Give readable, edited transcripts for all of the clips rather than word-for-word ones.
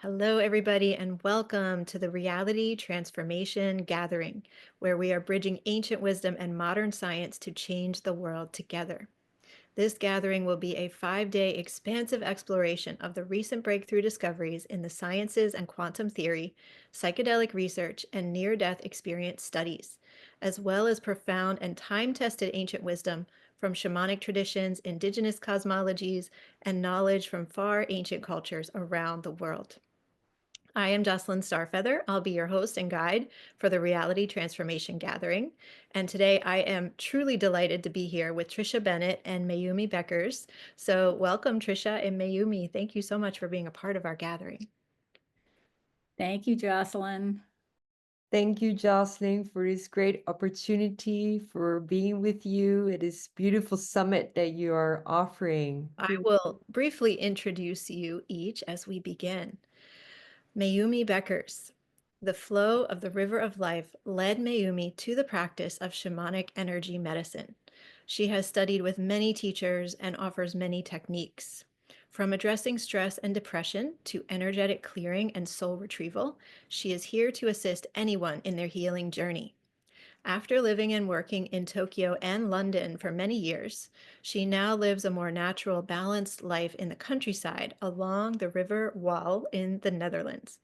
Hello, everybody, and welcome to the Reality Transformation Gathering, where we are bridging ancient wisdom and modern science to change the world together. This gathering will be a 5-day expansive exploration of the recent breakthrough discoveries in the sciences and quantum theory, psychedelic research, and near-death experience studies, as well as profound and time-tested ancient wisdom from shamanic traditions, indigenous cosmologies, and knowledge from far ancient cultures around the world. I am Jocelyn Star Feather. I'll be your host and guide for the Reality Transformation Gathering. And today I am truly delighted to be here with Tricia Bennett and Mayumi Beckers. So welcome, Tricia and Mayumi. Thank you so much for being a part of our gathering. Thank you, Jocelyn. Thank you, Jocelyn, for this great opportunity for being with you at this beautiful summit that you are offering. I will briefly introduce you each as we begin. Mayumi Beckers. The flow of the river of life led Mayumi to the practice of shamanic energy medicine. She has studied with many teachers and offers many techniques. From addressing stress and depression to energetic clearing and soul retrieval, she is here to assist anyone in their healing journey. After living and working in Tokyo and London for many years, she now lives a more natural, balanced life in the countryside along the River Wal in the Netherlands.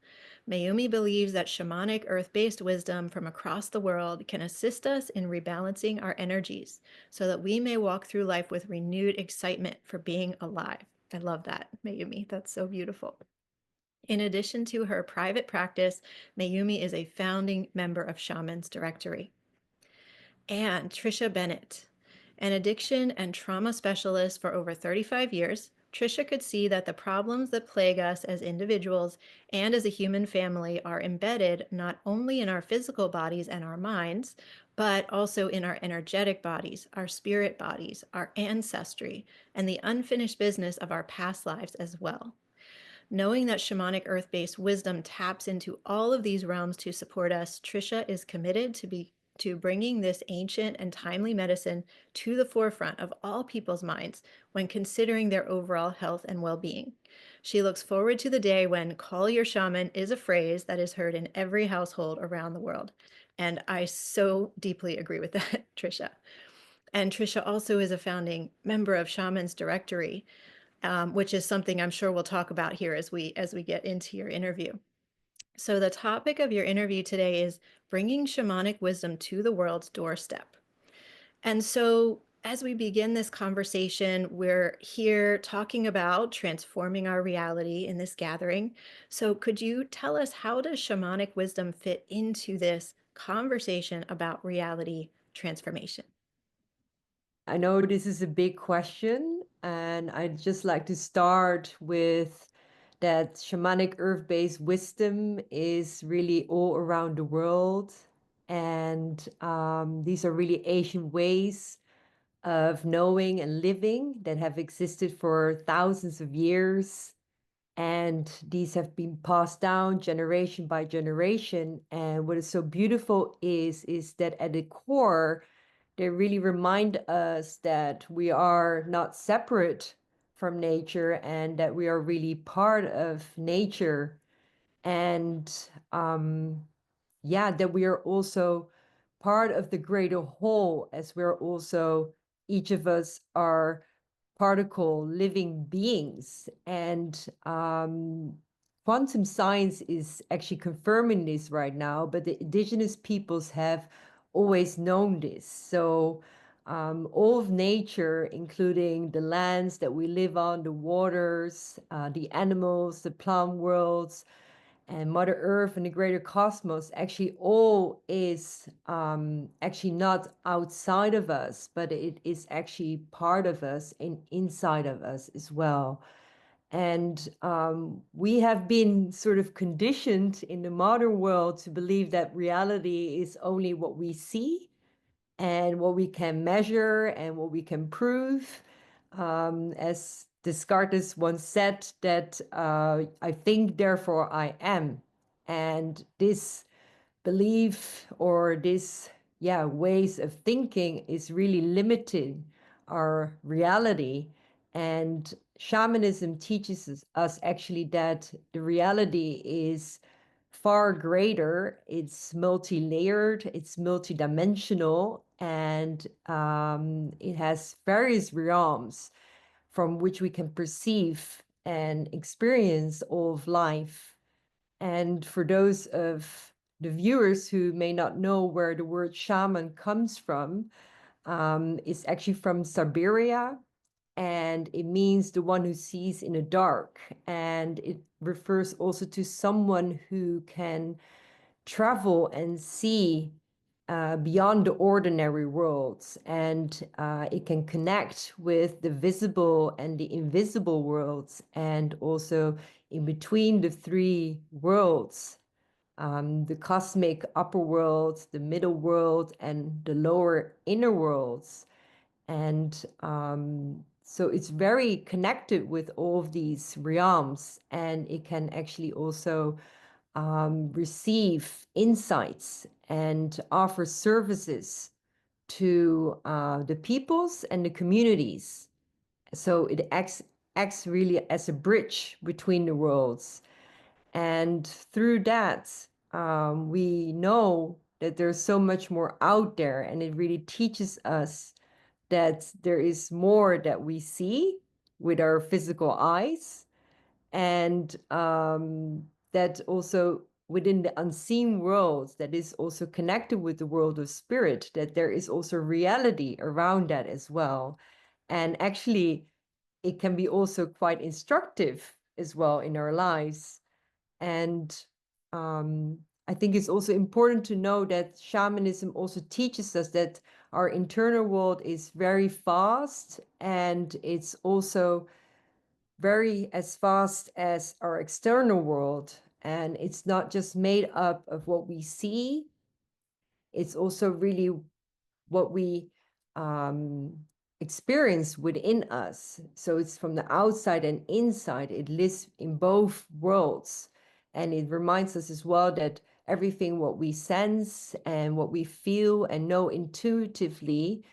Mayumi believes that shamanic earth-based wisdom from across the world can assist us in rebalancing our energies so that we may walk through life with renewed excitement for being alive. I love that, Mayumi. That's so beautiful. In addition to her private practice, Mayumi is a founding member of Shamans Directory. And Tricia Bennett, an addiction and trauma specialist for over 35 years, Tricia could see that the problems that plague us as individuals and as a human family are embedded not only in our physical bodies and our minds, but also in our energetic bodies, our spirit bodies, our ancestry, and the unfinished business of our past lives as well. Knowing that shamanic earth-based wisdom taps into all of these realms to support us, Tricia is committed to bringing this ancient and timely medicine to the forefront of all people's minds when considering their overall health and well-being. She looks forward to the day when "call your shaman" is a phrase that is heard in every household around the world. And I so deeply agree with that, Tricia. And Tricia also is a founding member of Shamans Directory, which is something I'm sure we'll talk about here as we get into your interview. So the topic of your interview today is bringing shamanic wisdom to the world's doorstep. And so as we begin this conversation, we're here talking about transforming our reality in this gathering. So could you tell us, how does shamanic wisdom fit into this conversation about reality transformation? I know this is a big question, and I'd just like to start with that shamanic earth-based wisdom is really all around the world. And these are really ancient ways of knowing and living that have existed for thousands of years. And these have been passed down generation by generation. And what is so beautiful is that at the core, they really remind us that we are not separate from nature and that we are really part of nature. And yeah, that we are also part of the greater whole, as we're also, each of us are particle living beings. And quantum science is actually confirming this right now, but the indigenous peoples have always known this. So all of nature, including the lands that we live on, the waters, the animals, the plant worlds, and Mother Earth and the greater cosmos, actually all is actually not outside of us, but it is actually part of us and inside of us as well. And we have been sort of conditioned in the modern world to believe that reality is only what we see and what we can measure and what we can prove. As Descartes once said, that I think, therefore I am. And this belief, or this ways of thinking, is really limiting our reality. And shamanism teaches us actually that the reality is far greater. It's multi-layered, it's multidimensional, and it has various realms from which we can perceive and experience all of life. And for those of the viewers who may not know where the word shaman comes from, it's actually from Siberia, and it means the one who sees in the dark. And it refers also to someone who can travel and see beyond the ordinary worlds, and it can connect with the visible and the invisible worlds, and also in between the three worlds, the cosmic upper world, the middle world, and the lower inner worlds. And so it's very connected with all of these realms, and it can actually also receive insights and offer services to the peoples and the communities. So it acts really as a bridge between the worlds. And through that, we know that there's so much more out there, and it really teaches us that there is more that we see with our physical eyes, and that also within the unseen worlds that is also connected with the world of spirit, that there is also reality around that as well. And actually, it can be also quite instructive as well in our lives. And I think it's also important to know that shamanism also teaches us that our internal world is very vast, and it's also very as vast as our external world. And it's not just made up of what we see, it's also really what we experience within us. So it's from the outside and inside. It lives in both worlds. And it reminds us as well that everything what we sense and what we feel and know intuitively,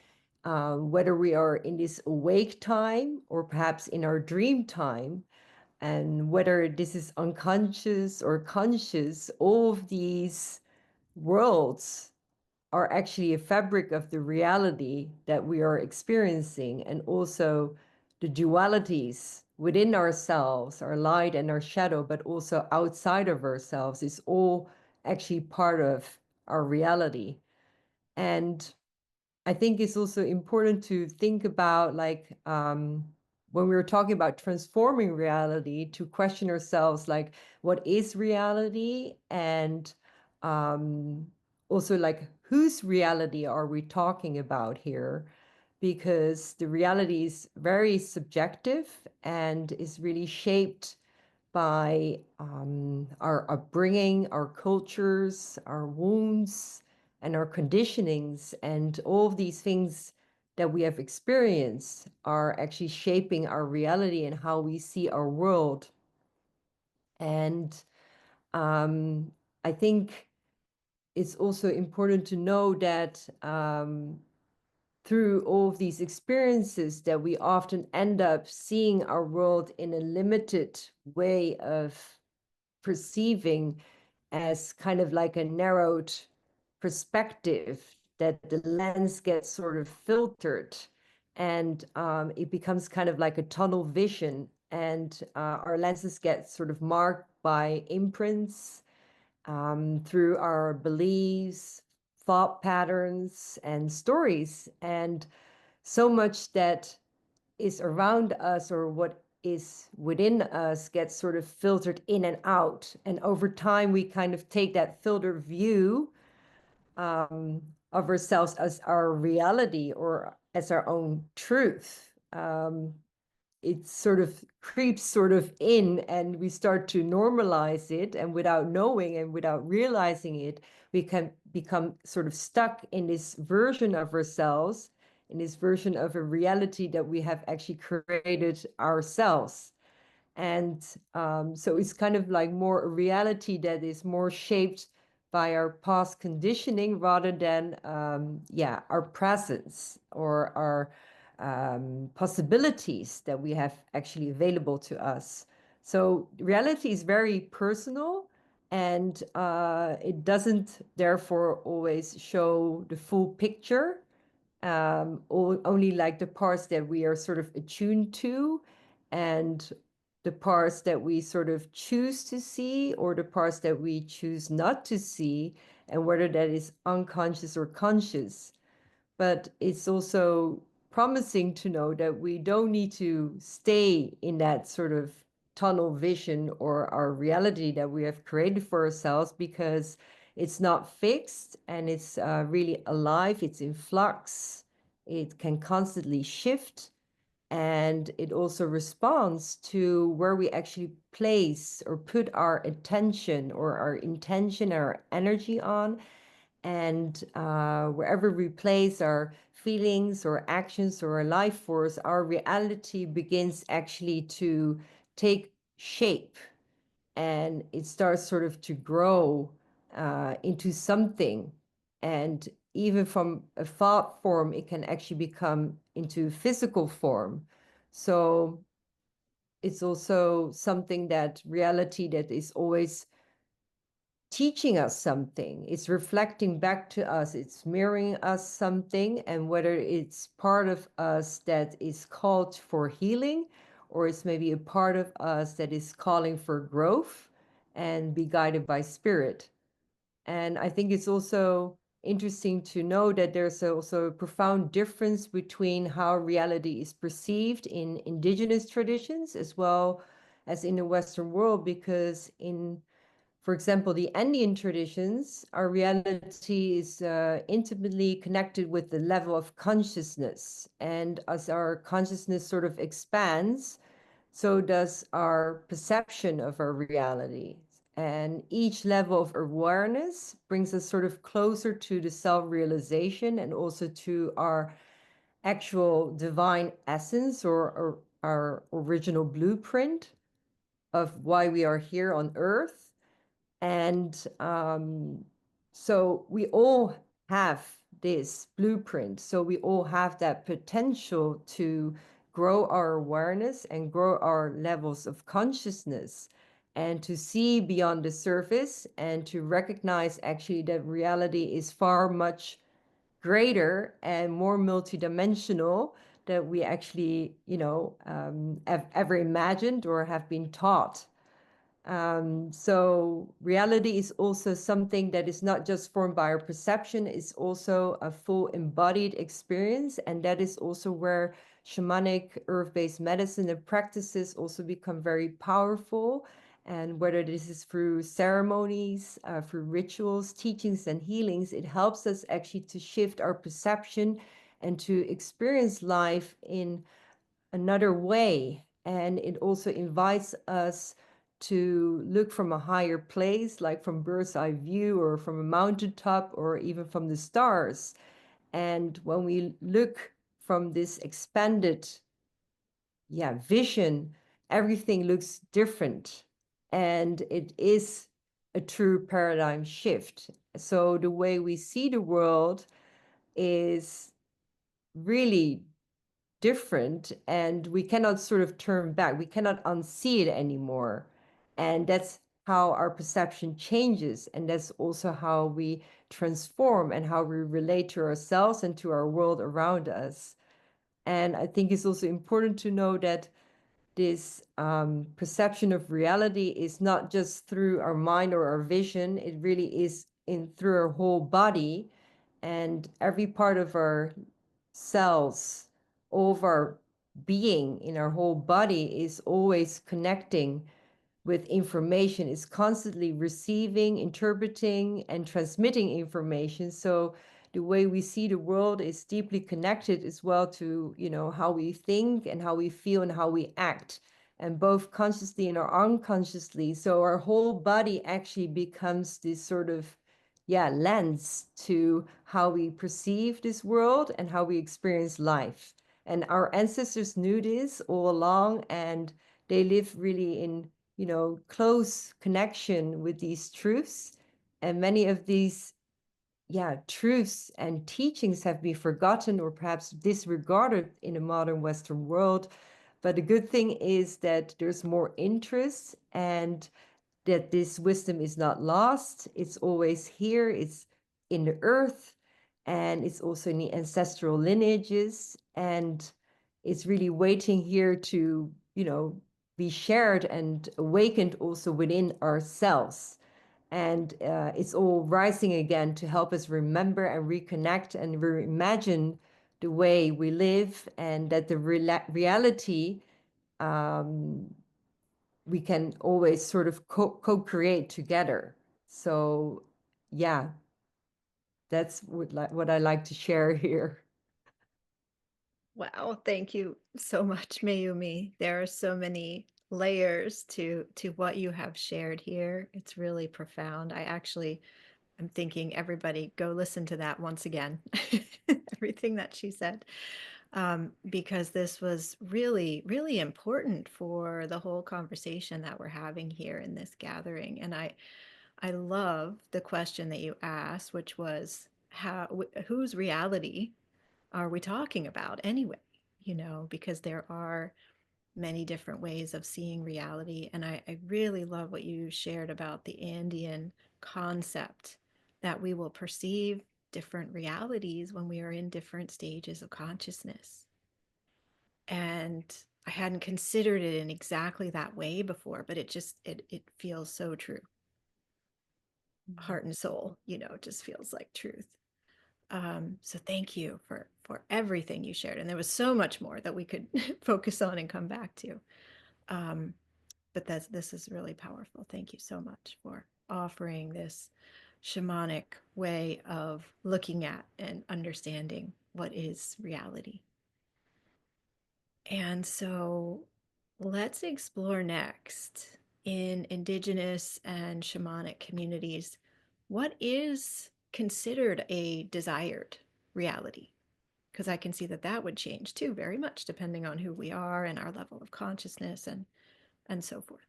whether we are in this awake time or perhaps in our dream time, and whether this is unconscious or conscious, all of these worlds are actually a fabric of the reality that we are experiencing, and also the dualities within ourselves, our light and our shadow, but also outside of ourselves, is all actually part of our reality. And I think it's also important to think about, like, when we were talking about transforming reality, to question ourselves, like, what is reality? And also, like, whose reality are we talking about here? Because the reality is very subjective and is really shaped by our upbringing, our cultures, our wounds, and our conditionings. And all of these things that we have experienced are actually shaping our reality and how we see our world. And I think it's also important to know that through all of these experiences, that we often end up seeing our world in a limited way of perceiving, as kind of like a narrowed perspective, that the lens gets sort of filtered, and it becomes kind of like a tunnel vision, and our lenses get sort of marked by imprints through our beliefs, thought patterns, and stories. And so much that is around us, or what is within us, gets sort of filtered in and out. And over time, we kind of take that filtered view of ourselves as our reality, or as our own truth. It sort of creeps sort of in, and we start to normalize it, and without knowing and without realizing it, we can become sort of stuck in this version of ourselves, in this version of a reality that we have actually created ourselves. And so it's kind of like more a reality that is more shaped by our past conditioning, rather than our presence, or our possibilities that we have actually available to us. So reality is very personal, and it doesn't therefore always show the full picture, only like the parts that we are sort of attuned to, and the parts that we sort of choose to see, or the parts that we choose not to see, and whether that is unconscious or conscious. But it's also promising to know that we don't need to stay in that sort of tunnel vision or our reality that we have created for ourselves, because it's not fixed, and it's really alive, it's in flux, it can constantly shift, and it also responds to where we actually place or put our attention or our intention, our energy on. And wherever we place our feelings or actions or our life force, our reality begins actually to take shape, and it starts sort of to grow into something. And even from a thought form, it can actually become into physical form. So it's also something that reality that is always teaching us something. It's reflecting back to us. It's mirroring us something. And whether it's part of us that is called for healing, or it's maybe a part of us that is calling for growth and be guided by spirit. And I think it's also interesting to know that there's also a profound difference between how reality is perceived in indigenous traditions as well as in the Western world, because for example, the Andean traditions, our reality is intimately connected with the level of consciousness. And as our consciousness sort of expands, so does our perception of our reality. And each level of awareness brings us sort of closer to the self-realization, and also to our actual divine essence, or our original blueprint of why we are here on Earth. And so we all have this blueprint. So we all have that potential to grow our awareness and grow our levels of consciousness, and to see beyond the surface, and to recognize actually that reality is far much greater and more multidimensional than we actually, have ever imagined or have been taught. So reality is also something that is not just formed by our perception, it's also a full embodied experience. And that is also where shamanic earth-based medicine and practices also become very powerful. And whether this is through ceremonies, through rituals, teachings, and healings, it helps us actually to shift our perception and to experience life in another way. And it also invites us to look from a higher place, like from bird's eye view, or from a mountaintop, or even from the stars. And when we look from this expanded vision, everything looks different. And it is a true paradigm shift. So the way we see the world is really different, and we cannot sort of turn back. We cannot unsee it anymore. And that's how our perception changes. And that's also how we transform and how we relate to ourselves and to our world around us. And I think it's also important to know that this perception of reality is not just through our mind or our vision. It really is through our whole body, and every part of our cells, all of our being in our whole body is always connecting with information, is constantly receiving, interpreting, and transmitting information. So the way we see the world is deeply connected as well to, how we think and how we feel and how we act, and both consciously and unconsciously. So our whole body actually becomes this sort of lens to how we perceive this world and how we experience life. And our ancestors knew this all along, and they lived really in close connection with these truths. And many of these truths and teachings have been forgotten or perhaps disregarded in the modern Western world. But the good thing is that there's more interest and that this wisdom is not lost. It's always here. It's in the earth, and it's also in the ancestral lineages. And it's really waiting here to, be shared and awakened also within ourselves. And it's all rising again to help us remember and reconnect and reimagine the way we live, and that the reality we can always sort of co-create together. So yeah, that's what I like to share here. Wow, thank you so much, Mayumi. There are so many layers to what you have shared here. It's really profound. I'm thinking everybody go listen to that once again. Everything that she said. Because this was really, really important for the whole conversation that we're having here in this gathering. And I love the question that you asked, which was whose reality are we talking about anyway? Because there are many different ways of seeing reality. And I really love what you shared about the Andean concept that we will perceive different realities when we are in different stages of consciousness. And I hadn't considered it in exactly that way before, but it feels so true. Heart and soul, just feels like truth. So thank you for everything you shared. And there was so much more that we could focus on and come back to. But this is really powerful. Thank you so much for offering this shamanic way of looking at and understanding what is reality. And so let's explore next in indigenous and shamanic communities. What is considered a desired reality? Because I can see that that would change too, very much depending on who we are and our level of consciousness and so forth.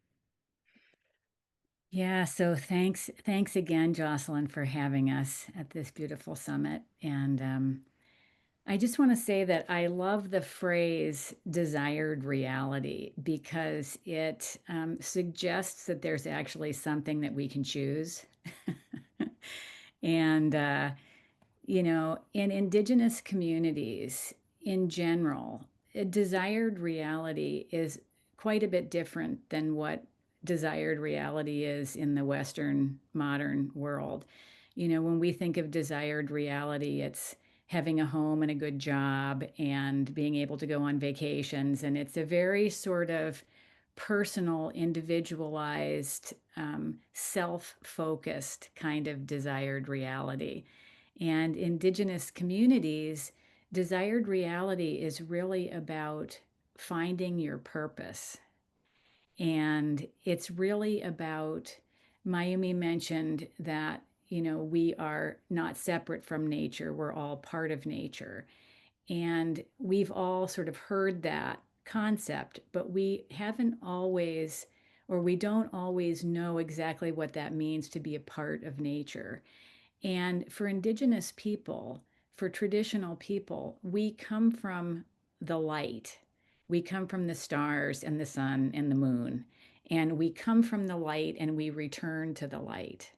Yeah, so thanks again, Jocelyn, for having us at this beautiful summit. And I just want to say that I love the phrase desired reality because it suggests that there's actually something that we can choose. And in indigenous communities in general, a desired reality is quite a bit different than what desired reality is in the Western modern world. When we think of desired reality, it's having a home and a good job and being able to go on vacations. And it's a very sort of personal, individualized, self-focused kind of desired reality. And indigenous communities, desired reality is really about finding your purpose. And it's really about, Mayumi mentioned that, we are not separate from nature, we're all part of nature. And we've all sort of heard that concept, but we haven't always, or we don't always know exactly what that means to be a part of nature. And for indigenous people, for traditional people, we come from the light. We come from the stars and the sun and the moon. And we come from the light and we return to the light.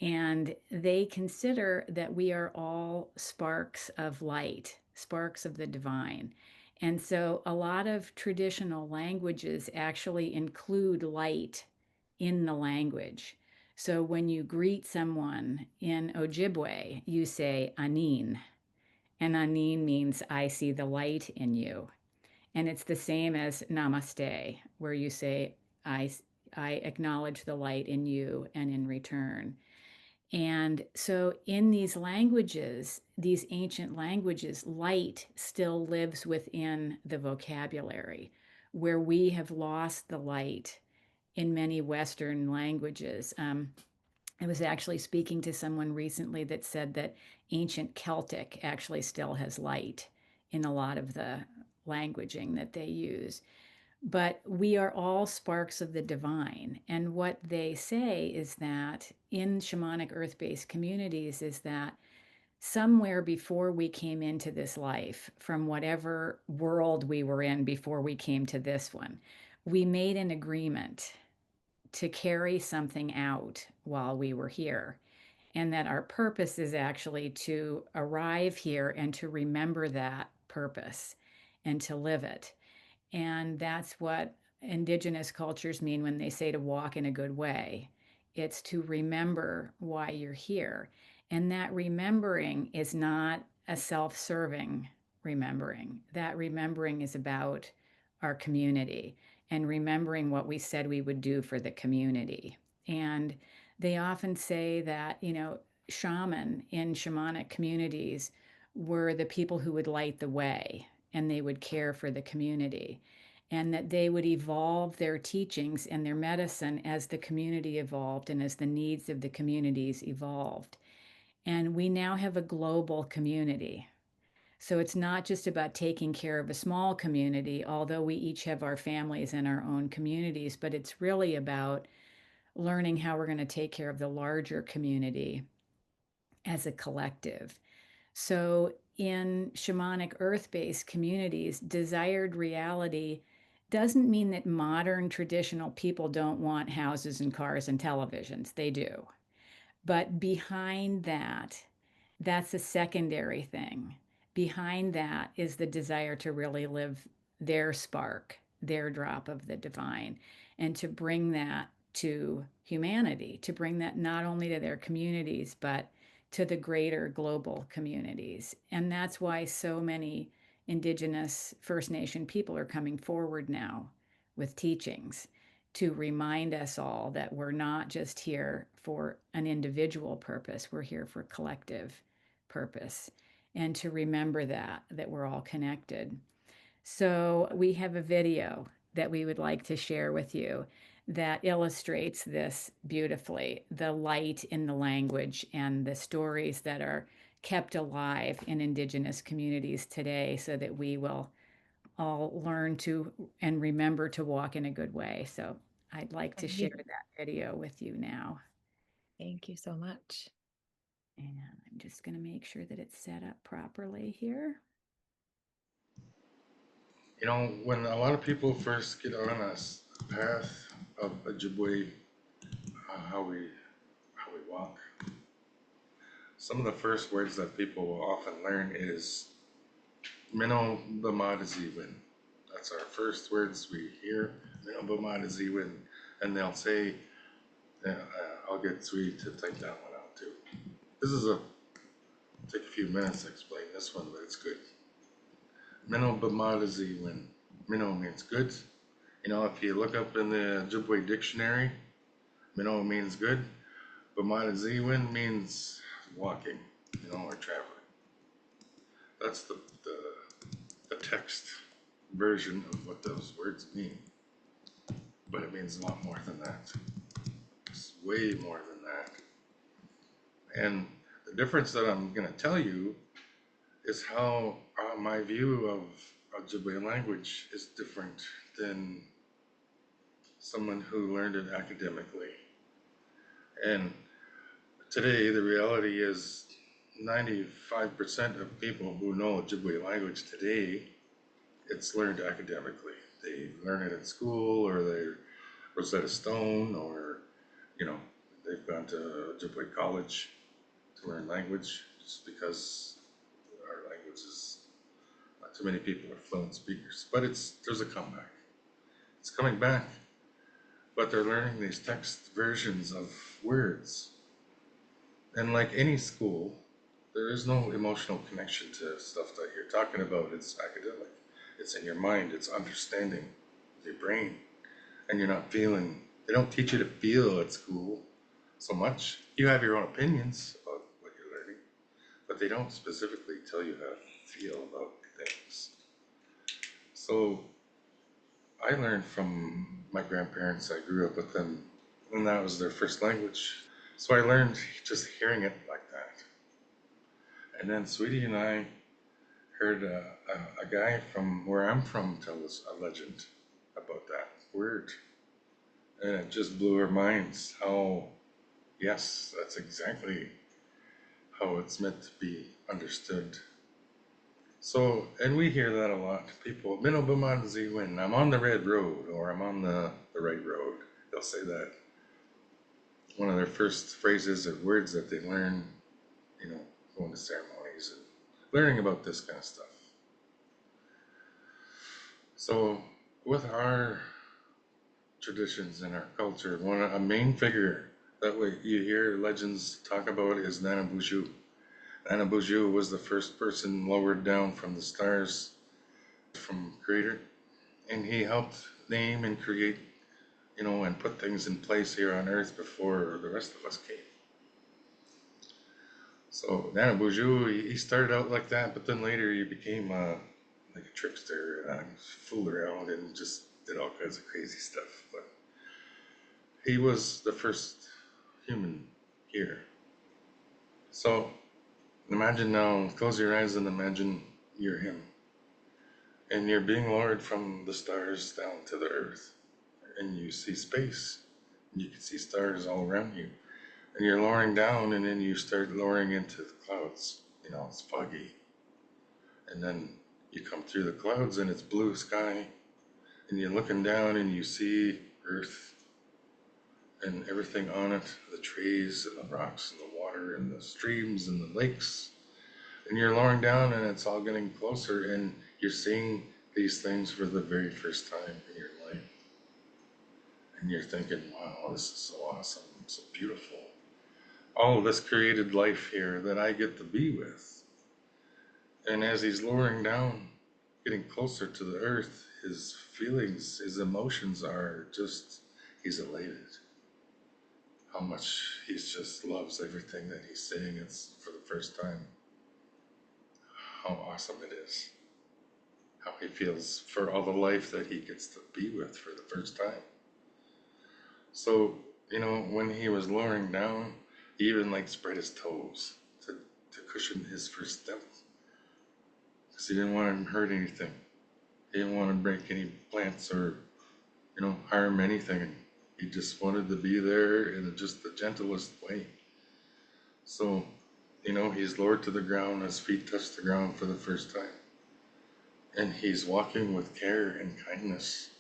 And they consider that we are all sparks of light, sparks of the divine. And so a lot of traditional languages actually include light in the language. So when you greet someone in Ojibwe, you say Anin. And Anin means I see the light in you. And it's the same as Namaste, where you say I acknowledge the light in you and in return. And so in these languages, these ancient languages, light still lives within the vocabulary, where we have lost the light in many Western languages. I was actually speaking to someone recently that said that ancient Celtic actually still has light in a lot of the languaging that they use. But we are all sparks of the divine. And what they say is that in shamanic earth-based communities is that somewhere before we came into this life, from whatever world we were in before we came to this one, we made an agreement to carry something out while we were here. And that our purpose is actually to arrive here and to remember that purpose and to live it. And that's what indigenous cultures mean when they say to walk in a good way. It's to remember why you're here. And that remembering is not a self serving remembering. That remembering is about our community and remembering what we said we would do for the community. And they often say that, shaman in shamanic communities were the people who would light the way and they would care for the community, and that they would evolve their teachings and their medicine as the community evolved and as the needs of the communities evolved. And we now have a global community. So it's not just about taking care of a small community, although we each have our families and our own communities, but it's really about learning how we're going to take care of the larger community as a collective. So, in shamanic earth based communities, desired reality doesn't mean that modern traditional people don't want houses and cars and televisions. They do. But behind that, that's a secondary thing. Behind that is the desire to really live their spark, their drop of the divine, and to bring that to humanity, to bring that not only to their communities, but to the greater global communities. And that's why so many Indigenous First Nation people are coming forward now with teachings to remind us all that we're not just here for an individual purpose, we're here for collective purpose, and to remember that we're all connected. So we have a video that we would like to share with you that illustrates this beautifully, the light in the language and the stories that are kept alive in Indigenous communities today, so that we will all learn to and remember to walk in a good way. So I'd like to share that video with you now. Thank you so much. And I'm just going to make sure that it's set up properly here. You know, when a lot of people first get on a path of Ojibwe, how we walk, some of the first words that people will often learn is Mino Bamadaziwin. That's our first words we hear, Mino Bamadaziwin. And they'll say, yeah, I'll get sweet to take that one out too. This is take a few minutes to explain this one, but it's good. Mino Bamadaziwin. Mino means good. You know, if you look up in the Ojibwe dictionary, Mino means good, but Madaziwin means walking, or traveling. That's the text version of what those words mean. But it means a lot more than that. It's way more than that. And the difference that I'm going to tell you is how my view of Ojibwe language is different than someone who learned it academically. And today, the reality is 95% of people who know Ojibwe language today, it's learned academically. They learn it in school, or they're Rosetta Stone, or, they've gone to Ojibwe college to learn language, just because our language is, not too many people are fluent speakers. But there's a comeback. It's coming back. But they're learning these text versions of words. And like any school, there is no emotional connection to stuff that you're talking about. It's academic. It's in your mind. It's understanding with your brain. And you're not feeling. They don't teach you to feel at school so much. You have your own opinions about what you're learning, but they don't specifically tell you how to feel about things. So I learned from my grandparents. I grew up with them, and that was their first language. So I learned just hearing it like that. And then Sweetie and I heard a guy from where I'm from tell us a legend about that word. And it just blew our minds how, yes, that's exactly how it's meant to be understood. So, and we hear that a lot. People, Minno Bumanzi, when I'm on the red road or I'm on the right road, they'll say that. One of their first phrases or words that they learn, going to ceremonies and learning about this kind of stuff. So, with our traditions and our culture, a main figure that you hear legends talk about is Nana Buju. Nana Buju was the first person lowered down from the stars from Creator, and he helped name and create, and put things in place here on Earth before the rest of us came. So Nana Buju, he started out like that, but then later he became like a trickster and fooled around and just did all kinds of crazy stuff. But he was the first human here. So imagine now, close your eyes and imagine you're him. And you're being lowered from the stars down to the earth. And you see space. And you can see stars all around you. And you're lowering down, and then you start lowering into the clouds. It's foggy. And then you come through the clouds, and it's blue sky. And you're looking down, and you see earth and everything on it, the trees and the rocks and the water and the streams and the lakes. And you're lowering down, and it's all getting closer, and you're seeing these things for the very first time in your life. And you're thinking, wow, this is so awesome, so beautiful. All of this created life here that I get to be with. And as he's lowering down, getting closer to the earth, his feelings, his emotions are just, he's elated. How much he just loves everything that he's seeing. It's for the first time. How awesome it is. How he feels for all the life that he gets to be with for the first time. So, when he was lowering down, he even spread his toes to cushion his first step. Because he didn't want to hurt anything. He didn't want to break any plants or, harm anything. He just wanted to be there in just the gentlest way. So, he's lowered to the ground, his feet touch the ground for the first time. And he's walking with care and kindness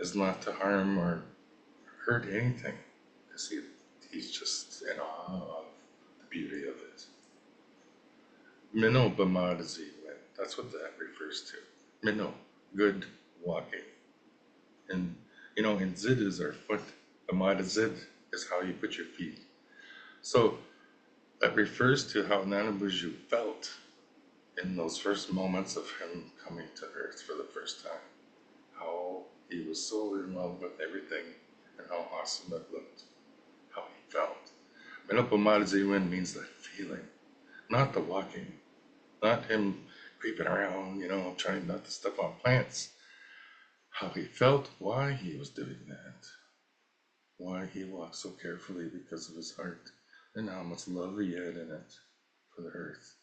as not to harm or hurt anything. Because he's just in awe of the beauty of it. Minno Bamadazi, that's what that refers to. Minno, good walking. And, in Zid is our foot. Bamadazid is how you put your feet. So that refers to how Nana Buju felt in those first moments of him coming to Earth for the first time. How he was so in love with everything and how awesome it looked. How he felt. Minno Bamadazi means that feeling, not the walking. Not him creeping around, trying not to step on plants. How he felt, why he was doing that. Why he walked so carefully because of his heart. And how much love he had in it for the earth.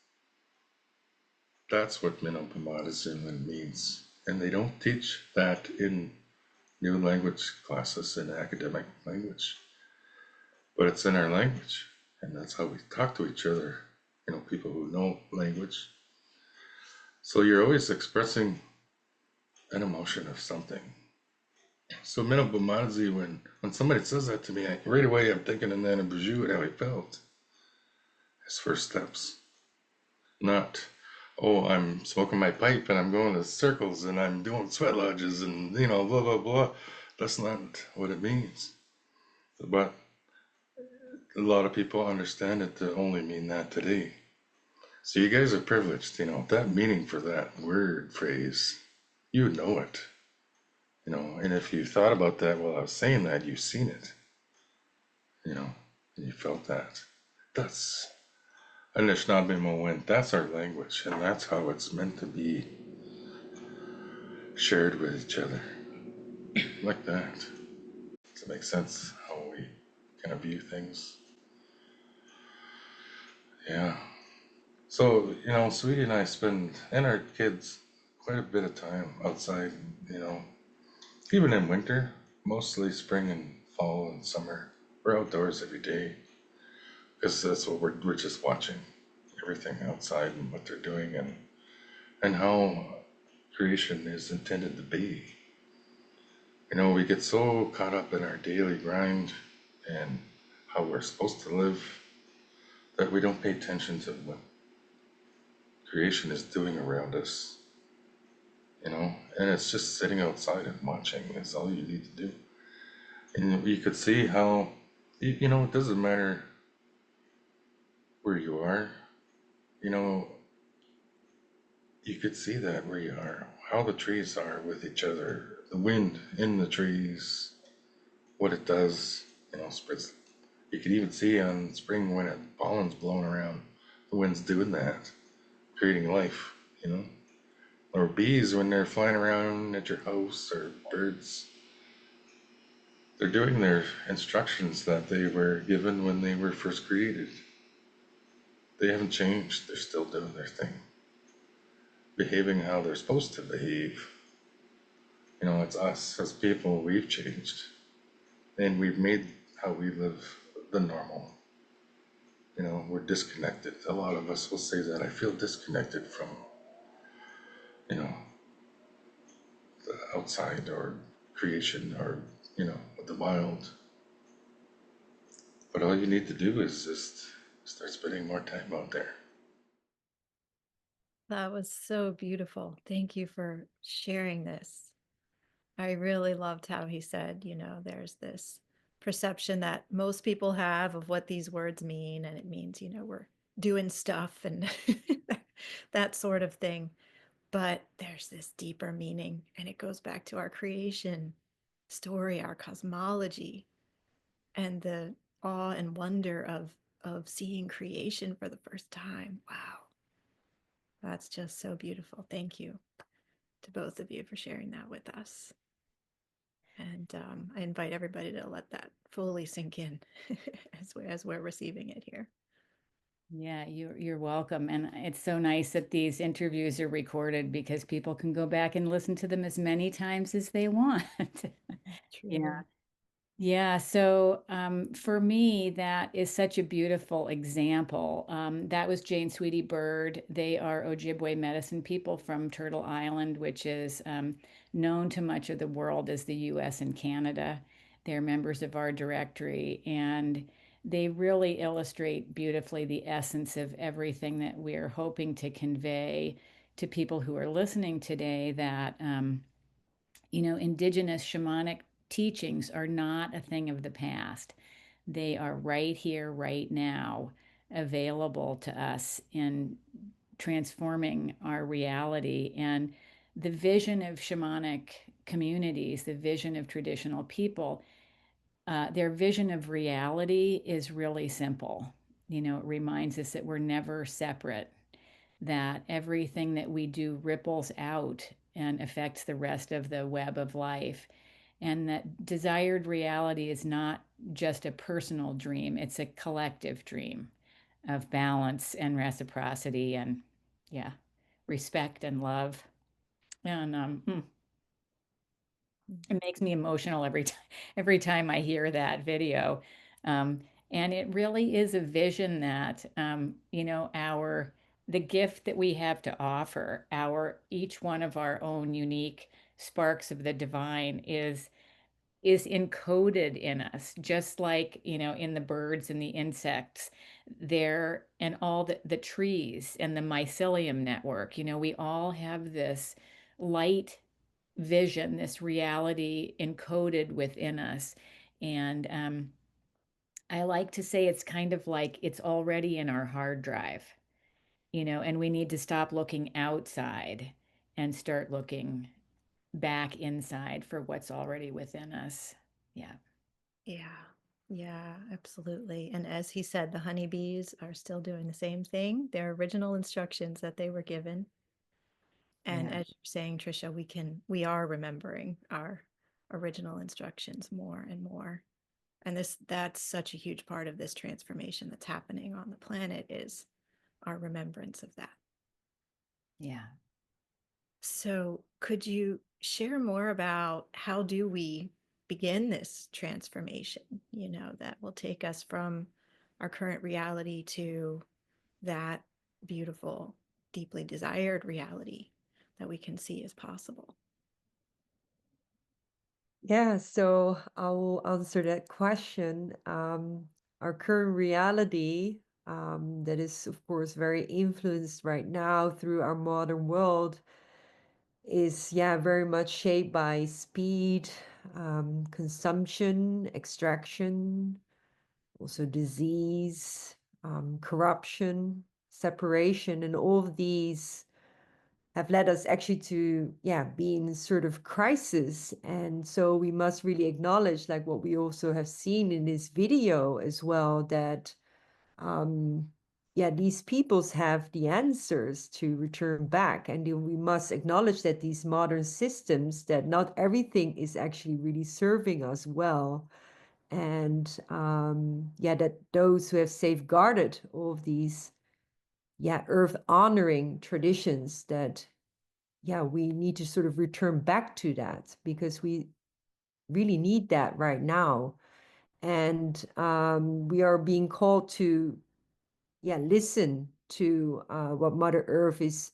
That's what Minno Bamadazi means. And they don't teach that in new language classes in academic language. But it's in our language. And that's how we talk to each other. People who know language. So you're always expressing an emotion of something. So Minno Bamadazi, when somebody says that to me, right away I'm thinking of Nana Buju and how he felt. His first steps. Not, I'm smoking my pipe and I'm going to circles and I'm doing sweat lodges and, blah, blah, blah. That's not what it means. But a lot of people understand it to only mean that today. So you guys are privileged, that meaning for that word phrase, you know it. And if you thought about that while I was saying that, you've seen it, and you felt that. That's Anishinaabe that's our language, and that's how it's meant to be shared with each other, like that. Does it make sense how we kind of view things? Yeah. So, Sweetie and I and our kids, quite a bit of time outside, even in winter, mostly spring and fall and summer. We're outdoors every day because that's what we're just watching. everything outside and what they're doing and how creation is intended to be. You know, we get so caught up in our daily grind and how we're supposed to live that we don't pay attention to what creation is doing around us, you know, and it's just sitting outside and watching is all you need to do. And you could see how, you know, it doesn't matter where you are, you know, you could see that where you are, how the trees are with each other, the wind in the trees, what it does, you know, spreads. You could even see on spring when pollen's blowing around, the wind's doing that, creating life, you know. Or bees when they're flying around at your house, or birds. They're doing their instructions that they were given when they were first created. They haven't changed, they're still doing their thing, behaving how they're supposed to behave. You know, it's us as people, we've changed. And we've made how we live the normal. You know, we're disconnected. A lot of us will say that. I feel disconnected from, you know, the outside or creation or, you know, the wild. But all you need to do is just start spending more time out there. That was so beautiful. Thank you for sharing this. I really loved how he said, you know, there's this perception that most people have of what these words mean, and it means, you know, we're doing stuff and that sort of thing. But there's this deeper meaning, and it goes back to our creation story, our cosmology, and the awe and wonder of seeing creation for the first time. Wow, that's just so beautiful. Thank you to both of you for sharing that with us. And I invite everybody to let that fully sink in as we're receiving it here. Yeah, you're welcome. And it's so nice that these interviews are recorded because people can go back and listen to them as many times as they want. Yeah. True. Yeah, so for me, that is such a beautiful example. That was Jane Sweetie Bird. They are Ojibwe medicine people from Turtle Island, which is known to much of the world as the US and Canada. They're members of our directory, and they really illustrate beautifully the essence of everything that we're hoping to convey to people who are listening today, that you know, indigenous shamanic teachings are not a thing of the past. They are right here, right now, available to us in transforming our reality. And the vision of shamanic communities, the vision of traditional people, their vision of reality is really simple. You know, it reminds us that we're never separate, that everything that we do ripples out and affects the rest of the web of life. And that desired reality is not just a personal dream, it's a collective dream of balance and reciprocity and, yeah, respect and love. And it makes me emotional every time I hear that video. Um, and it really is a vision that you know, our the gift that we have to offer, our each one of our own unique sparks of the divine is encoded in us, just like, you know, in the birds and the insects there, and all the trees and the mycelium network. You know, we all have this light vision, this reality encoded within us. And I like to say it's kind of like it's already in our hard drive, you know, and we need to stop looking outside and start looking back inside for what's already within us. Yeah. Yeah. Yeah, absolutely. And as he said, the honeybees are still doing the same thing, their original instructions that they were given. And Yeah. as you're saying, Tricia, we are remembering our original instructions more and more. And that's such a huge part of this transformation that's happening on the planet, is our remembrance of that. Yeah. So could you share more about how do we begin this transformation, you know, that will take us from our current reality to that beautiful, deeply desired reality that we can see is possible? Yeah, so I'll answer that question. Our current reality, that is, of course, very influenced right now through our modern world, is, yeah, very much shaped by speed, consumption, extraction, also disease, corruption, separation, and all of these have led us actually to, yeah, be in sort of crisis. And so we must really acknowledge, like what we also have seen in this video as well, that yeah, these peoples have the answers to return back. And we must acknowledge that these modern systems, that not everything is actually really serving us well. And yeah, that those who have safeguarded all of these, yeah, earth honoring traditions, that, yeah, we need to sort of return back to that, because we really need that right now. And we are being called to, yeah, listen to what Mother Earth is,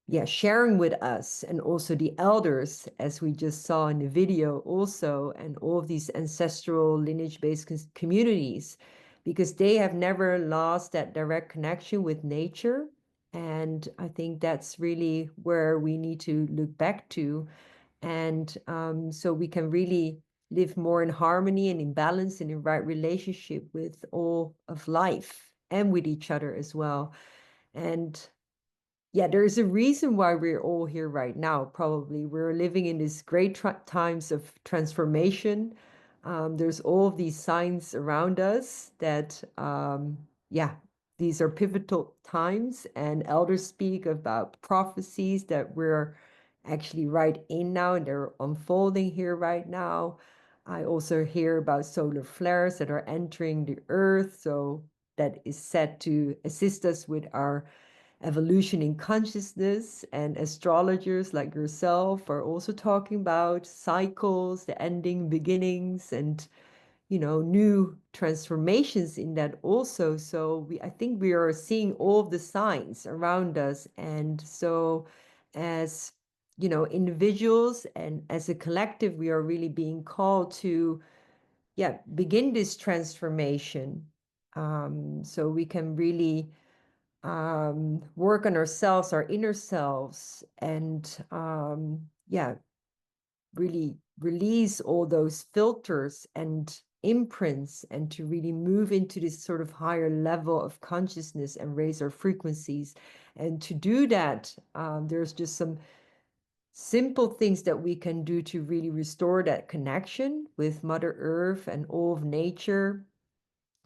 yeah, sharing with us, and also the elders, as we just saw in the video also, and all of these ancestral lineage-based communities, because they have never lost that direct connection with nature. And I think that's really where we need to look back to. And so we can really live more in harmony and in balance and in right relationship with all of life and with each other as well. And yeah, there's a reason why we're all here right now. Probably we're living in these great times of transformation. There's all of these signs around us that, yeah, these are pivotal times, and elders speak about prophecies that we're actually right in now, and they're unfolding here right now. I also hear about solar flares that are entering the earth, so that is set to assist us with our evolution in consciousness. And astrologers like yourself are also talking about cycles, the ending, beginnings, and, you know, new transformations in that also. So I think we are seeing all of the signs around us. And so as, you know, individuals and as a collective, we are really being called to, yeah, begin this transformation, so we can really work on ourselves, our inner selves, and yeah, really release all those filters and imprints, and to really move into this sort of higher level of consciousness and raise our frequencies. And to do that, there's just some simple things that we can do to really restore that connection with Mother Earth and all of nature.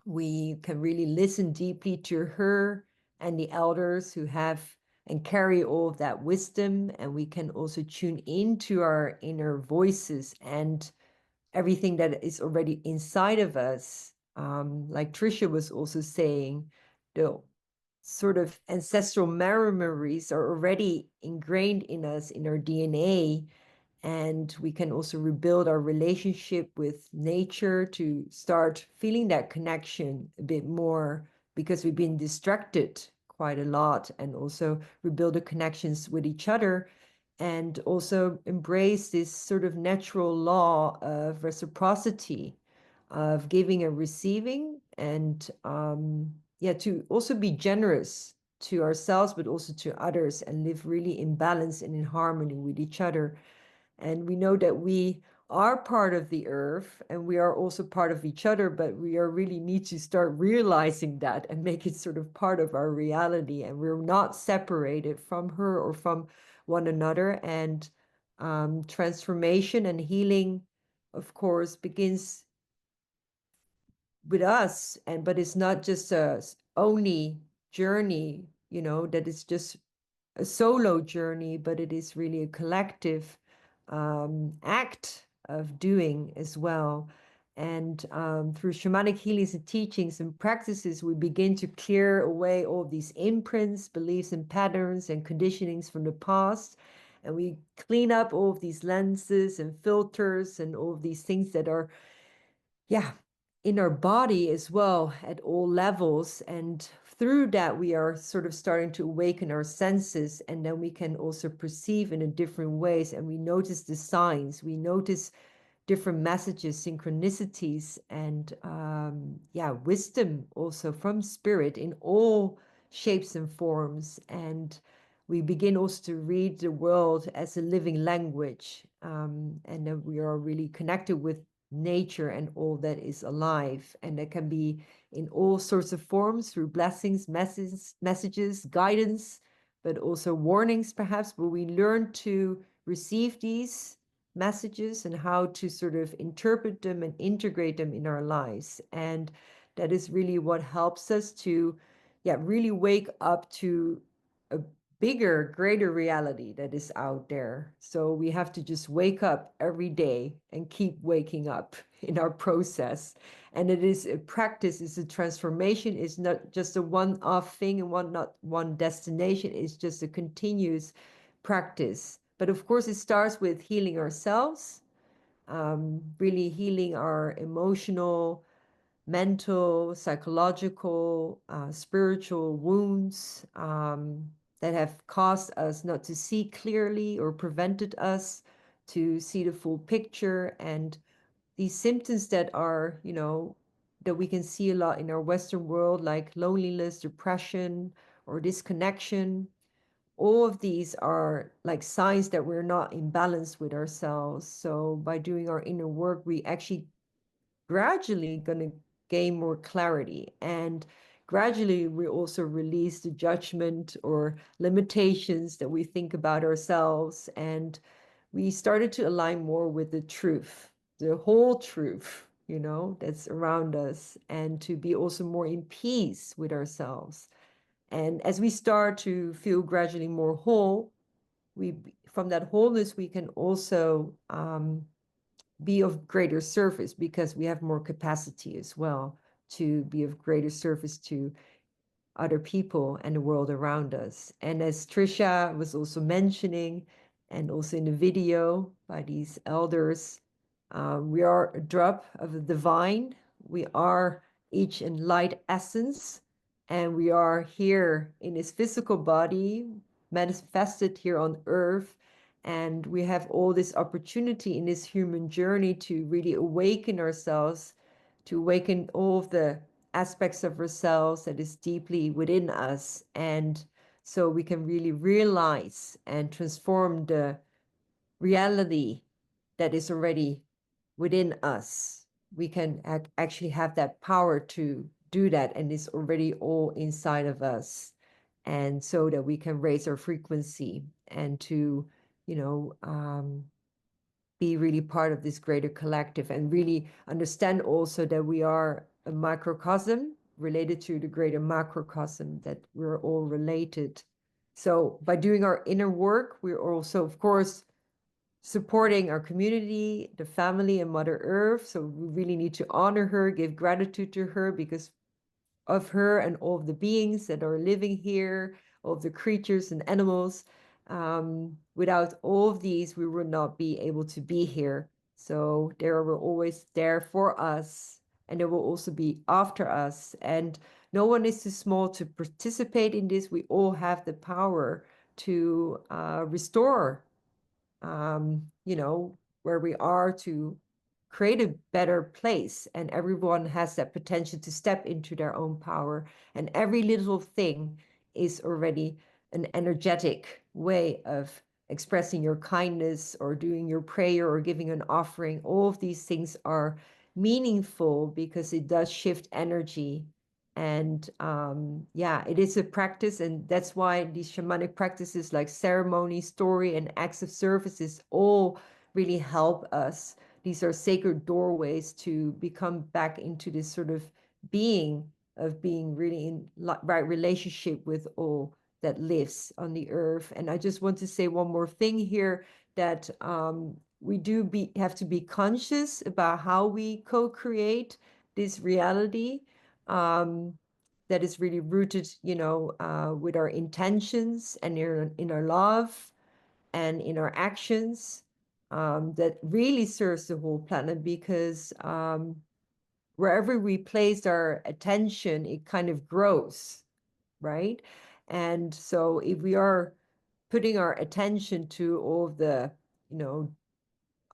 We can really listen deeply to her and the elders who have and carry all of that wisdom. And we can also tune into our inner voices and everything that is already inside of us. Like Tricia was also saying, the sort of ancestral memories are already ingrained in us, in our DNA. And we can also rebuild our relationship with nature to start feeling that connection a bit more, because we've been distracted quite a lot, and also rebuild the connections with each other, and also embrace this sort of natural law of reciprocity, of giving and receiving, and yeah, to also be generous to ourselves, but also to others, and live really in balance and in harmony with each other. And we know that we are part of the earth, and we are also part of each other, but we are really need to start realizing that and make it sort of part of our reality. And we're not separated from her or from one another. And transformation and healing, of course, begins with us. And but it's not just a only journey, you know, that is just a solo journey, but it is really a collective act of doing as well. And through shamanic healings and teachings and practices, we begin to clear away all these imprints, beliefs, and patterns and conditionings from the past. And we clean up all of these lenses and filters and all of these things that are, yeah, in our body as well at all levels, and through that, we are sort of starting to awaken our senses, and then we can also perceive in a different ways, and we notice the signs, we notice different messages, synchronicities, and yeah, wisdom also from spirit in all shapes and forms. And we begin also to read the world as a living language, and then we are really connected with nature and all that is alive, and that can be in all sorts of forms, through blessings, messages, guidance, but also warnings perhaps, where we learn to receive these messages and how to sort of interpret them and integrate them in our lives. And that is really what helps us to, yeah, really wake up to a bigger, greater reality that is out there. So we have to just wake up every day and keep waking up in our process. And it is a practice, it's a transformation. It's not just a one-off thing and not one destination. It's just a continuous practice. But of course, it starts with healing ourselves, really healing our emotional, mental, psychological, spiritual wounds that have caused us not to see clearly or prevented us to see the full picture. And these symptoms that are, you know, that we can see a lot in our Western world, like loneliness, depression, or disconnection, all of these are like signs that we're not in balance with ourselves. So by doing our inner work, we actually gradually going to gain more clarity, and gradually we also release the judgment or limitations that we think about ourselves, and we started to align more with the truth, the whole truth, you know, that's around us, and to be also more in peace with ourselves. And as we start to feel gradually more whole, from that wholeness, we can also be of greater service, because we have more capacity as well to be of greater service to other people and the world around us. And as Tricia was also mentioning, and also in the video by these elders, we are a drop of the divine. We are each in light essence, and we are here in this physical body, manifested here on earth. And we have all this opportunity in this human journey to really awaken ourselves, to awaken all of the aspects of ourselves that is deeply within us. And so we can really realize and transform the reality that is already within us. We can actually have that power to do that, and it's already all inside of us. And so that we can raise our frequency and to, you know, be really part of this greater collective, and really understand also that we are a microcosm related to the greater macrocosm, that we're all related. So by doing our inner work, we're also, of course, supporting our community, the family, and Mother Earth. So we really need to honor her, give gratitude to her, because of her and all of the beings that are living here, all of the creatures and animals. Without all of these, we would not be able to be here. So they were always there for us, and they will also be after us. And no one is too small to participate in this. We all have the power to restore, you know, where we are, to create a better place. And everyone has that potential to step into their own power. And every little thing is already an energetic way of expressing your kindness, or doing your prayer, or giving an offering. All of these things are meaningful because it does shift energy. And yeah, it is a practice, and that's why these shamanic practices like ceremony, story, and acts of services all really help us. These are sacred doorways to become back into this sort of being really in right relationship with all that lives on the earth. And I just want to say one more thing here, that we have to be conscious about how we co-create this reality, that is really rooted, you know, with our intentions, and in our love, and in our actions, that really serves the whole planet. Because wherever we place our attention, it kind of grows. right? And so if we are putting our attention to all of the,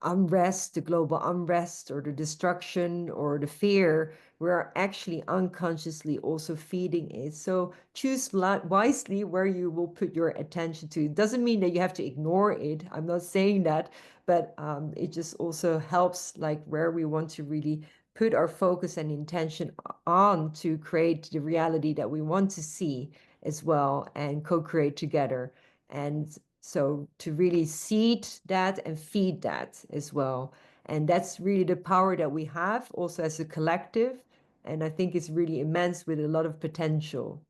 unrest, the global unrest, or the destruction, or the fear, we're actually unconsciously also feeding it. So choose wisely where you will put your attention to. It doesn't mean that you have to ignore it. I'm not saying that, but it just also helps, like, where we want to really put our focus and intention on to create the reality that we want to see as well, and co-create together. And so to really seed that and feed that as well. And that's really the power that we have also as a collective. And I think it's really immense with a lot of potential.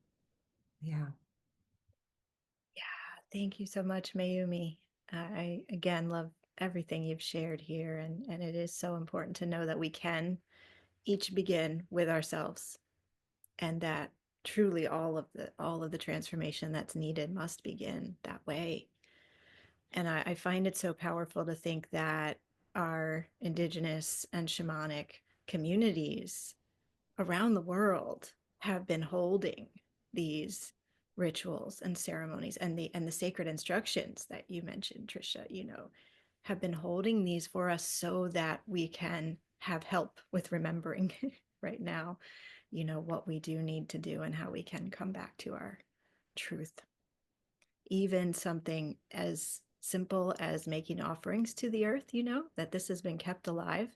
Yeah. Yeah, thank you so much, Mayumi. I again love everything you've shared here, and it is so important to know that we can each begin with ourselves, and that truly all of the transformation that's needed must begin that way. And I find it so powerful to think that our indigenous and shamanic communities around the world have been holding these rituals and ceremonies, and the sacred instructions that you mentioned, Tricia, have been holding these for us so that we can have help with remembering right now, what we do need to do and how we can come back to our truth. Even something as simple as making offerings to the earth, that this has been kept alive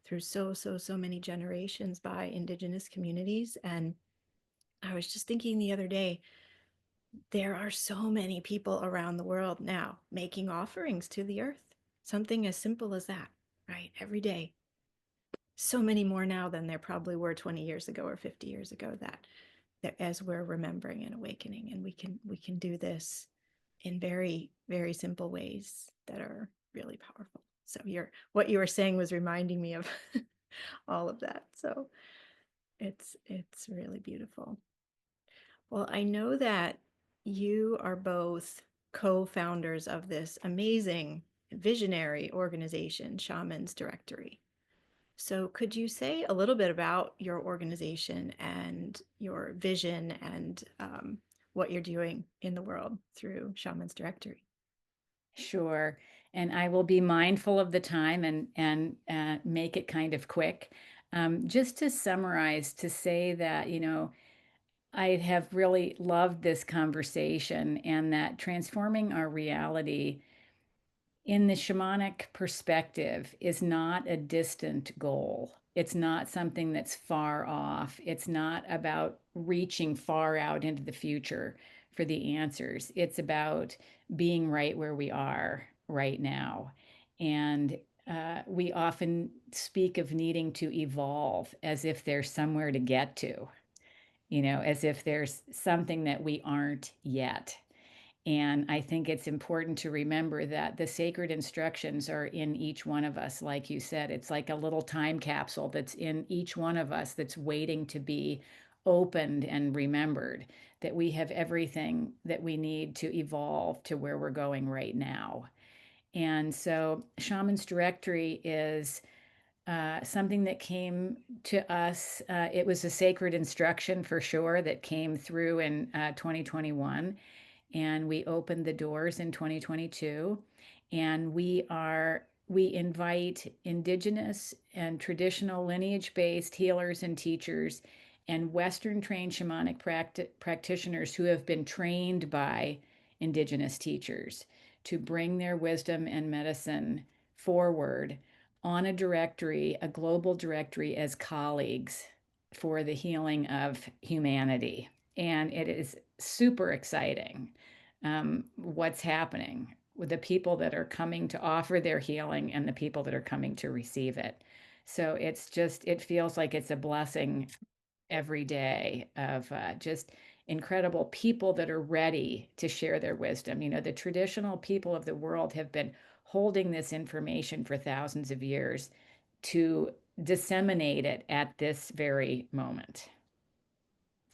through so many generations by indigenous communities. And I was just thinking the other day, there are so many people around the world now making offerings to the earth. Something as simple as that, right? Every day. So many more now than there probably were 20 years ago or 50 years ago, that as we're remembering and awakening, and we can do this in very, very simple ways that are really powerful. So what you were saying was reminding me of all of that. So it's really beautiful. Well, I know that you are both co-founders of this amazing visionary organization, Shamans Directory. So could you say a little bit about your organization and your vision, and what you're doing in the world through Shamans Directory? Sure. And I will be mindful of the time and make it kind of quick. Just to summarize, to say that, I have really loved this conversation, and that transforming our reality in the shamanic perspective is not a distant goal. It's not something that's far off. It's not about reaching far out into the future for the answers. It's about being right where we are right now. And we often speak of needing to evolve as if there's somewhere to get to, as if there's something that we aren't yet. And I think it's important to remember that the sacred instructions are in each one of us. Like you said, it's like a little time capsule that's in each one of us, that's waiting to be opened and remembered, that we have everything that we need to evolve to where we're going right now. And so Shaman's Directory is something that came to us. It was a sacred instruction for sure that came through in 2021, and we opened the doors in 2022. And we invite indigenous and traditional lineage-based healers and teachers and Western trained shamanic practitioners who have been trained by indigenous teachers to bring their wisdom and medicine forward on a directory, a global directory, as colleagues for the healing of humanity. And it is super exciting, what's happening with the people that are coming to offer their healing and the people that are coming to receive it. So it feels like it's a blessing every day of just incredible people that are ready to share their wisdom. The traditional people of the world have been holding this information for thousands of years to disseminate it at this very moment.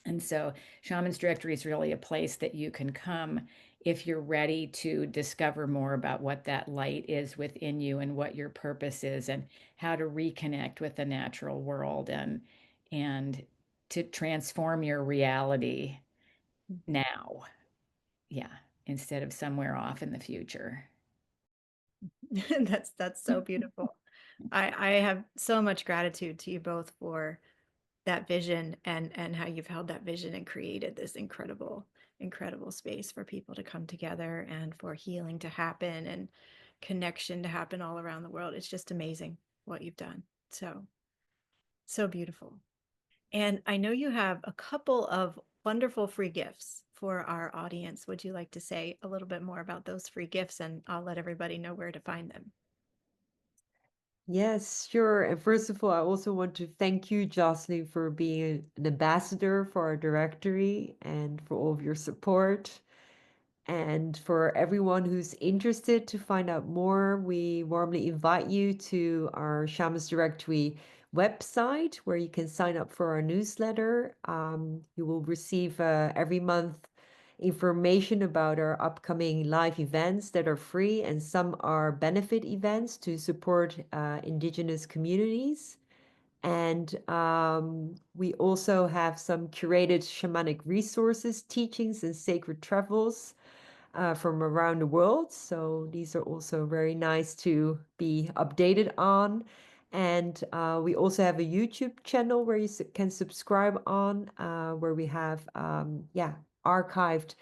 And so Shaman's Directory is really a place that you can come if you're ready to discover more about what that light is within you, and what your purpose is, and how to reconnect with the natural world, and to transform your reality now. Yeah, instead of somewhere off in the future. That's so beautiful. I have so much gratitude to you both for that vision and how you've held that vision and created this incredible space for people to come together and for healing to happen and connection to happen all around the world. It's just amazing what you've done. So beautiful. And I know you have a couple of wonderful free gifts for our audience. Would you like to say a little bit more about those free gifts, and I'll let everybody know where to find them? Yes, sure. And first of all, I also want to thank you, Jocelyn, for being an ambassador for our directory and for all of your support. And for everyone who's interested to find out more, we warmly invite you to our Shamans Directory website where you can sign up for our newsletter. You will receive every month information about our upcoming live events that are free, and some are benefit events to support Indigenous communities. And we also have some curated shamanic resources, teachings, and sacred travels from around the world. So these are also very nice to be updated on. And we also have a YouTube channel where you can subscribe on, where we have, archived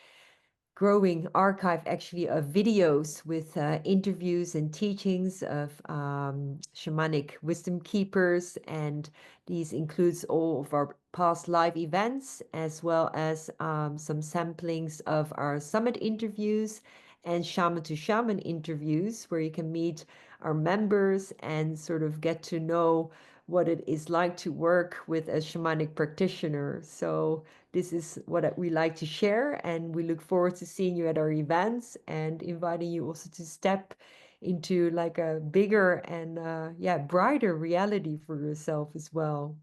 growing archive actually of videos with interviews and teachings of shamanic wisdom keepers, and these includes all of our past live events as well as some samplings of our summit interviews and shaman to shaman interviews where you can meet our members and sort of get to know what it is like to work with a shamanic practitioner. So this is what we like to share, and we look forward to seeing you at our events and inviting you also to step into like a bigger and brighter reality for yourself as well.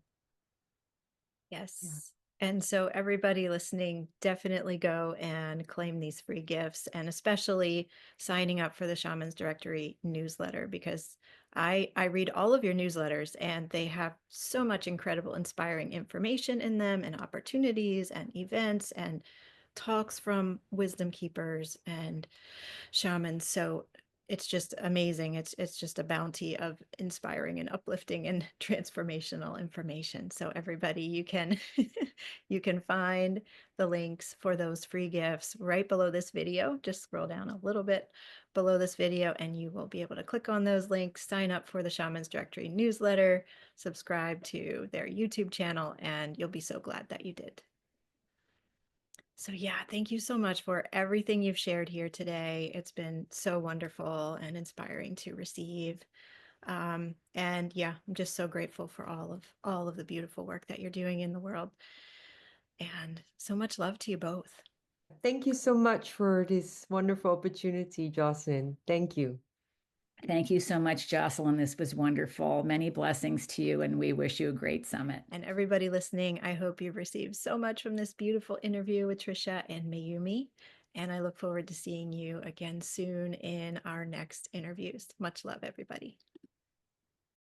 Yes. And so everybody listening, definitely go and claim these free gifts, and especially signing up for the Shamans Directory newsletter, because I read all of your newsletters and they have so much incredible, inspiring information in them, and opportunities and events and talks from wisdom keepers and shamans. So it's just amazing. It's just a bounty of inspiring and uplifting and transformational information. So everybody, you can you can find the links for those free gifts right below this video. Just scroll down a little bit below this video and you will be able to click on those links, sign up for the Shamans Directory newsletter, subscribe to their YouTube channel, and you'll be so glad that you did. So yeah, thank you so much for everything you've shared here today. It's been so wonderful and inspiring to receive. And yeah, I'm just so grateful for all of the beautiful work that you're doing in the world. And so much love to you both. Thank you so much for this wonderful opportunity, Jocelyn. Thank you. Thank you so much, Jocelyn. This was wonderful. Many blessings to you, and we wish you a great summit. And everybody listening, I hope you've received so much from this beautiful interview with Tricia and Mayumi. And I look forward to seeing you again soon in our next interviews. Much love, everybody.